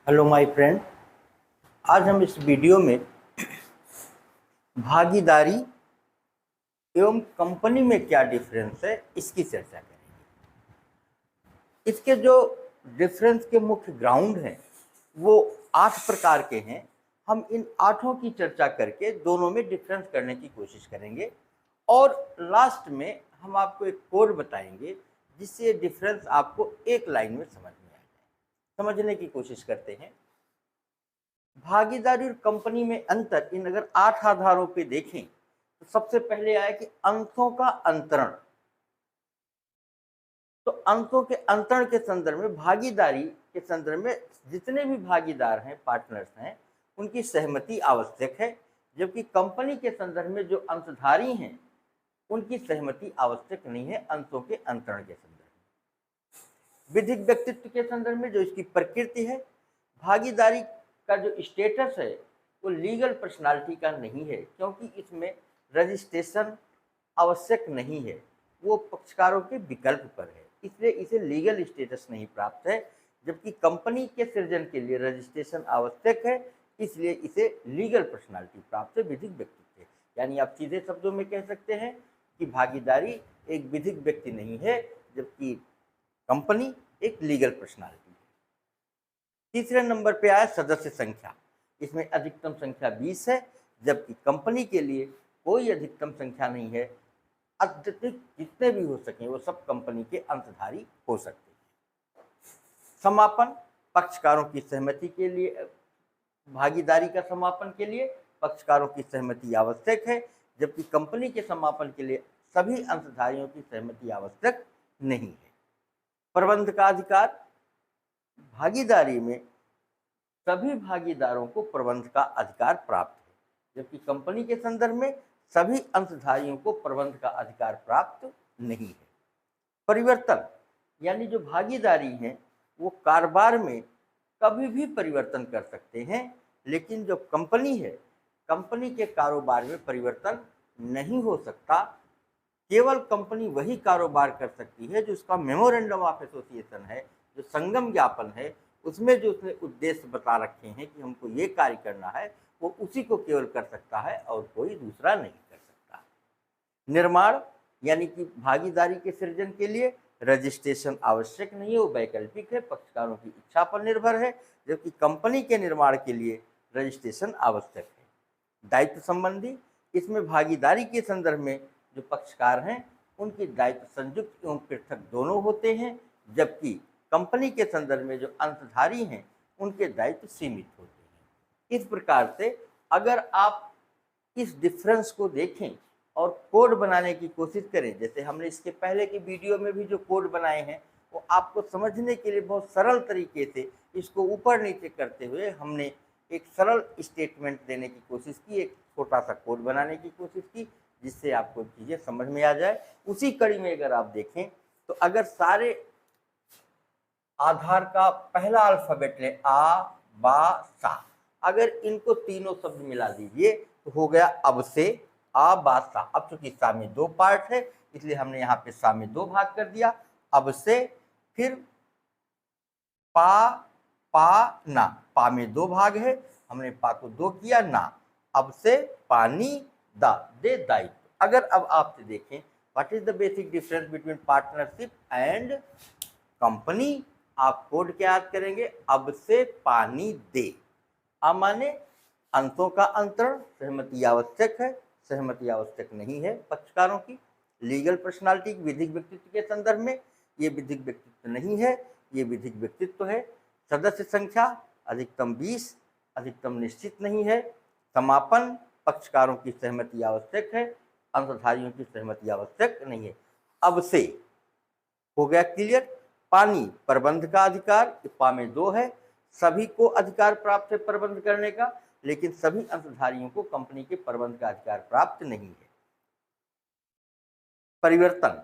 Hello my friend. आज हम इस वीडियो में भागीदारी एवं कंपनी में क्या डिफरेंस है इसकी चर्चा करेंगे। इसके जो डिफरेंस के मुख्य ग्राउंड हैं वो 8 प्रकार के हैं। हम इन 8 की चर्चा करके दोनों में डिफरेंस करने की कोशिश करेंगे और लास्ट में हम आपको एक कोड बताएंगे जिससे ये डिफरेंस आपको एक लाइन में समझ में आ जाए। समझने की कोशिश करते हैं। भागीदारी और कंपनी में अंतर इन अगर 8 आधारों पे देखें तो सबसे पहले आया कि अंशों का अंतरण। तो अंशों के अंतरण के संदर्भ में भागीदारी के संदर्भ में जितने भी भागीदार हैं, पार्टनर्स हैं, उनकी सहमति आवश्यक है, जबकि कंपनी के संदर्भ में जो अंशधारी हैं उनकी सहमति आवश्यक नहीं है अंशों के अंतरण के संदर्भ में। विधिक व्यक्तित्व के संदर्भ में जो इसकी प्रकृति है, भागीदारी का जो स्टेटस है वो लीगल पर्सनालिटी का नहीं है, क्योंकि इसमें रजिस्ट्रेशन आवश्यक नहीं है, वो पक्षकारों के विकल्प पर है, इसलिए इसे लीगल स्टेटस नहीं प्राप्त है। जबकि कंपनी के सृजन के लिए रजिस्ट्रेशन आवश्यक है, इसलिए इसे लीगल पर्सनालिटी प्राप्त है, विधिक व्यक्तित्व है। यानी आप सीधे शब्दों में कह सकते हैं कि भागीदारी एक विधिक व्यक्ति नहीं है, जबकि कंपनी एक लीगल पर्सनालिटी है। तीसरे नंबर पे आया सदस्य संख्या। इसमें अधिकतम संख्या 20 है, जबकि कंपनी के लिए कोई अधिकतम संख्या नहीं है। अत्यधिक जितने भी हो सके वो सब कंपनी के अंशधारी हो सकते हैं। समापन पक्षकारों की सहमति के लिए, भागीदारी का समापन के लिए पक्षकारों की सहमति आवश्यक है, जबकि कंपनी के समापन के लिए सभी अंशधारियों की सहमति आवश्यक नहीं है। प्रबंध का अधिकार, भागीदारी में सभी भागीदारों को प्रबंध का अधिकार प्राप्त है, जबकि कंपनी के संदर्भ में सभी अंशधारियों को प्रबंध का अधिकार प्राप्त नहीं है। परिवर्तन यानी जो भागीदारी है वो कारोबार में कभी भी परिवर्तन कर सकते हैं, लेकिन जो कंपनी है, कंपनी के कारोबार में परिवर्तन नहीं हो सकता। केवल कंपनी वही कारोबार कर सकती है जो उसका मेमोरेंडम ऑफ एसोसिएशन है, जो संगम ज्ञापन है, उसमें जो उसने उद्देश्य बता रखे हैं कि हमको ये कार्य करना है, वो उसी को केवल कर सकता है और कोई दूसरा नहीं कर सकता। निर्माण यानी कि भागीदारी के सृजन के लिए रजिस्ट्रेशन आवश्यक नहीं है, वो वैकल्पिक है, पक्षकारों की इच्छा पर निर्भर है, जबकि कंपनी के निर्माण के लिए रजिस्ट्रेशन आवश्यक है। दायित्व संबंधी, इसमें भागीदारी के संदर्भ में जो पक्षकार हैं उनके दायित्व संयुक्त एवं पृथक दोनों होते हैं, जबकि कंपनी के संदर्भ में जो अंशधारी हैं उनके दायित्व सीमित होते हैं। इस प्रकार से अगर आप इस डिफरेंस को देखें और कोड बनाने की कोशिश करें, जैसे हमने इसके पहले की वीडियो में भी जो कोड बनाए हैं वो आपको समझने के लिए बहुत सरल तरीके से इसको ऊपर नीचे करते हुए हमने एक सरल स्टेटमेंट देने की कोशिश की, एक छोटा सा कोड बनाने की कोशिश की, जिससे आपको चीज़ें समझ में आ जाए। उसी कड़ी में अगर आप देखें तो अगर सारे आधार का पहला अल्फाबेट ले आ बा सा, अगर इनको तीनों शब्द मिला दीजिए तो हो गया अब से आ बा सा। अब चूंकि सा में 2 पार्ट है इसलिए हमने यहाँ पे सा में 2 भाग कर दिया। अब से फिर पा पा ना, पा में 2 भाग है, हमने पा को 2 किया ना। अब से पानी दा दे दायित्व। अगर अब आपसे देखें what is the basic difference between partnership and company, आप कोड क्या याद करेंगे, अब से पानी दे। अब माने अंशों का अंतरण, सहमति आवश्यक है, सहमति आवश्यक नहीं है पक्षकारों की। लीगल पर्सनालिटी विधिक व्यक्तित्व के संदर्भ में ये विधिक व्यक्तित्व नहीं है, ये विधिक व्यक्तित्व है। सदस्य संख्या अधिकतम 20, अधिकतम निश्चित नहीं है। समापन पक्षकारों की सहमति आवश्यक है, अंशधारियों की सहमति आवश्यक नहीं है। अब से हो गया क्लियर। पानी प्रबंध का अधिकार, पा में 2 है, सभी को अधिकार प्राप्त है प्रबंध करने का, लेकिन सभी अंशधारियों को कंपनी के प्रबंध का अधिकार प्राप्त नहीं है। परिवर्तन,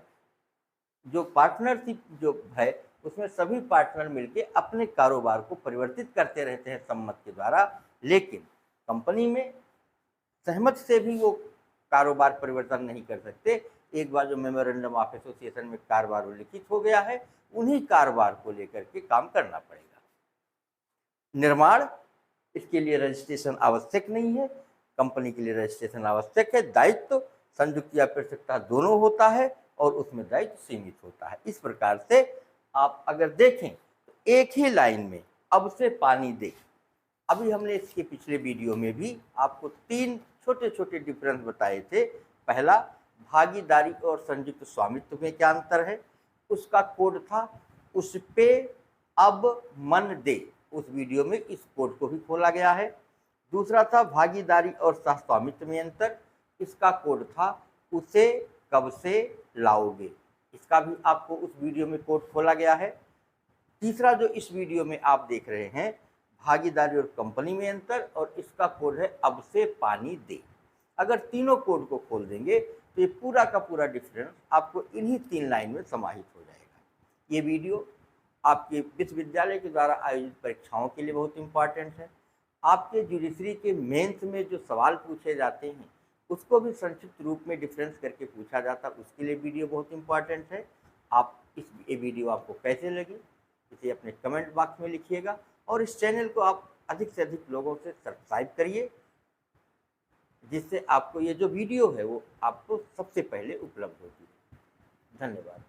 जो पार्टनरशिप जो है उसमें सभी पार्टनर मिलकर अपने कारोबार को परिवर्तित करते रहते हैं सम्मत के द्वारा, लेकिन कंपनी में सहमति से भी वो कारोबार परिवर्तन नहीं कर सकते। एक बार जो मेमोरेंडम ऑफ एसोसिएशन में कारोबार लिखित हो गया है, उन्हीं कारोबार को लेकर के काम करना पड़ेगा। निर्माण, इसके लिए रजिस्ट्रेशन आवश्यक नहीं है। कंपनी के लिए रजिस्ट्रेशन आवश्यक है। दायित्व संयुक्त या पृथकता दोनों होता है और उसमें दायित्व सीमित होता है। इस प्रकार से आप अगर देखें तो एक ही लाइन में अब से पानी दे, अभी हमने इसके पिछले वीडियो में भी आपको 3 छोटे छोटे डिफरेंस बताए थे। पहला, भागीदारी और संयुक्त स्वामित्व में क्या अंतर है, उसका कोड था उस पे अब मन दे, उस वीडियो में इस कोड को भी खोला गया है। दूसरा था भागीदारी और सह स्वामित्व में अंतर, इसका कोड था उसे कब से लाओगे, इसका भी आपको उस वीडियो में कोड खोला गया है। तीसरा जो इस वीडियो में आप देख रहे हैं, भागीदारी और कंपनी में अंतर, और इसका कोड है अब से पानी दे। अगर तीनों कोड को खोल देंगे तो ये पूरा का पूरा डिफरेंस आपको इन्हीं 3 लाइन में समाहित हो जाएगा। ये वीडियो आपके विश्वविद्यालय के द्वारा आयोजित परीक्षाओं के लिए बहुत इंपॉर्टेंट है। आपके जुडिशरी के मेंस में जो सवाल पूछे जाते हैं उसको भी संक्षिप्त रूप में डिफरेंस करके पूछा जाता है, उसके लिए वीडियो बहुत इंपॉर्टेंट है। आप ये वीडियो आपको कैसे लगी इसे अपने कमेंट बॉक्स में लिखिएगा, और इस चैनल को आप अधिक से अधिक लोगों से सब्सक्राइब करिए, जिससे आपको ये जो वीडियो है वो आपको सबसे पहले उपलब्ध होती है। धन्यवाद।